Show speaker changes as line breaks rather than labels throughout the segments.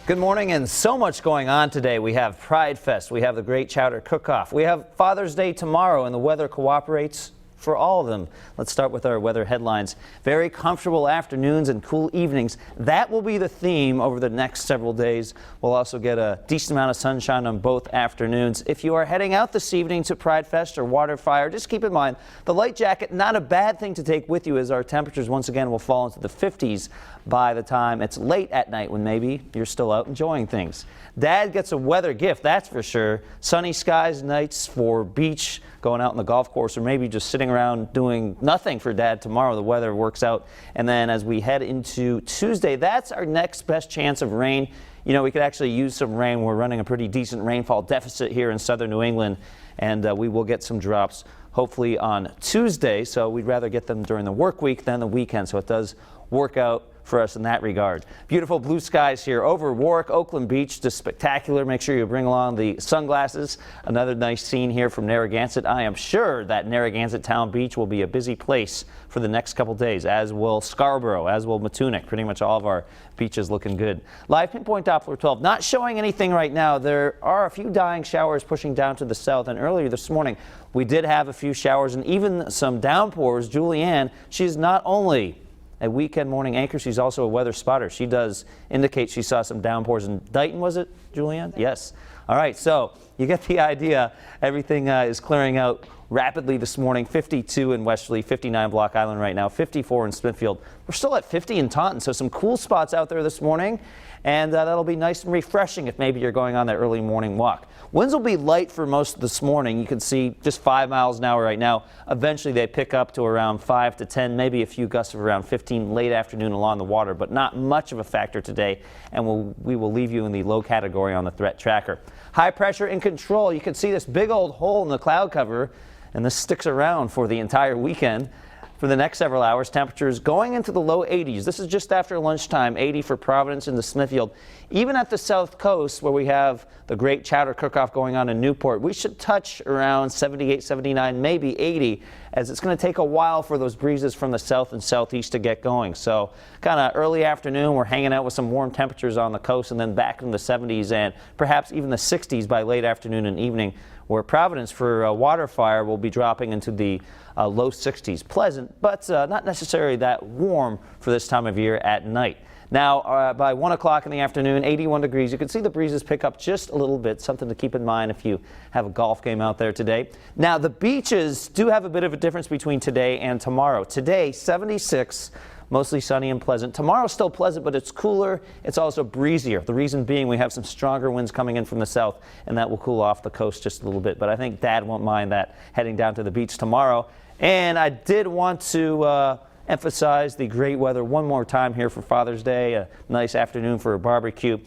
Good morning, and so much going on today. We have Pride Fest, we have the Great Chowder Cook-Off, we have Father's Day tomorrow, and the weather cooperates for all of them. Let's start with our weather headlines. Very comfortable afternoons and cool evenings. That will be the theme over the next several days. We'll also get a decent amount of sunshine on both afternoons. If you are heading out this evening to Pride Fest or Water Fire, just keep in mind the light jacket, not a bad thing to take with you, as our temperatures once again will fall into the 50s by the time it's late at night when maybe you're still out enjoying things. Dad gets a weather gift, that's for sure. Sunny skies nights for beach, going out on the golf course, or maybe just sitting around doing nothing for Dad tomorrow. The weather works out. And then as we head into Tuesday, that's our next best chance of rain. You know, we could actually use some rain. We're running a pretty decent rainfall deficit here in southern New England, and we will get some drops hopefully on Tuesday. So we'd rather get them during the work week than the weekend. So it does work out for us in that regard. Beautiful blue skies here over Warwick, Oakland Beach, just spectacular. Make sure you bring along the sunglasses. Another nice scene here from Narragansett. I am sure that Narragansett Town Beach will be a busy place for the next couple days, as will Scarborough, as will Matunic. Pretty much all of our beaches looking good. Live Pinpoint Doppler 12, not showing anything right now. There are a few dying showers pushing down to the south, and earlier this morning we did have a few showers and even some downpours. Julianne, she's not only a weekend morning anchor, she's also a weather spotter. She does indicate she saw some downpours in Dighton, was it, Julianne? Yes. All right, so you get the idea. Everything is clearing out rapidly this morning. 52 in Westerly, 59 Block Island right now, 54 in Smithfield. We're still at 50 in Taunton, so some cool spots out there this morning, and that'll be nice and refreshing if maybe you're going on that early morning walk. Winds will be light for most of this morning. You can see just 5 miles an hour right now. Eventually they pick up to around 5 to 10, maybe a few gusts of around 15 late afternoon along the water, but not much of a factor today, and we will leave you in the low category on the threat tracker. High pressure in control. You can see this big old hole in the cloud cover, and this sticks around for the entire weekend. For the next several hours, temperatures going into the low 80s. This is just after lunchtime, 80 for Providence and the Smithfield. Even at the south coast, where we have the Great Chowder Cook-Off going on in Newport, we should touch around 78, 79, maybe 80, as it's going to take a while for those breezes from the south and southeast to get going. So kind of early afternoon, we're hanging out with some warm temperatures on the coast, and then back in the 70s and perhaps even the 60s by late afternoon and evening, where Providence for Water Fire will be dropping into the low 60s. Pleasant, but not necessarily that warm for this time of year at night. Now, by 1 o'clock in the afternoon, 81 degrees. You can see the breezes pick up just a little bit, something to keep in mind if you have a golf game out there today. Now, the beaches do have a bit of a difference between today and tomorrow. Today, 76. Mostly sunny and pleasant. Tomorrow's still pleasant, but it's cooler. It's also breezier. The reason being we have some stronger winds coming in from the south, and that will cool off the coast just a little bit. But I think Dad won't mind that heading down to the beach tomorrow. And I did want to emphasize the great weather one more time here for Father's Day. A nice afternoon for a barbecue.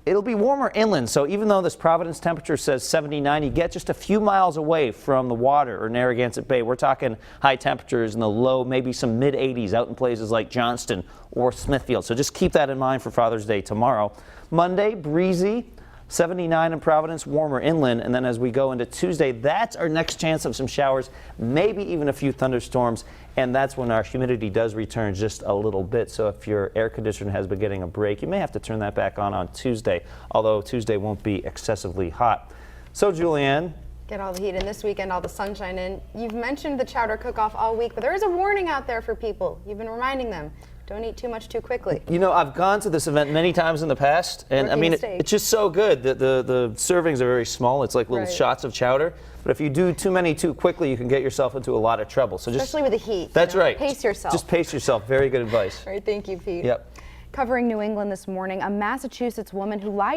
It'll be warmer inland, so even though this Providence temperature says 79, you get just a few miles away from the water or Narragansett Bay. We're talking high temperatures in the low, maybe some mid-80s out in places like Johnston or Smithfield. So just keep that in mind for Father's Day tomorrow. Monday, breezy. 79 in Providence, warmer inland, and then as we go into Tuesday, that's our next chance of some showers, maybe even a few thunderstorms, and that's when our humidity does return just a little bit. So if your air conditioner has been getting a break, you may have to turn that back on Tuesday, although Tuesday won't be excessively hot. So Julianne,
get all the heat in this weekend, all the sunshine in. You've mentioned the Chowder Cook-Off all week, but there is a warning out there for people. You've been reminding them. Don't eat too much too quickly. You
know, I've gone to this event many times in the past, and I mean, it's just so good. The servings are very small. It's like little shots of chowder. But if you do too many too quickly, you can get yourself into a lot of trouble. So
especially with the heat.
That's right.
Pace yourself.
Just pace yourself. Very good advice.
All right, thank you, Pete.
Yep.
Covering New England this morning, a Massachusetts woman who lied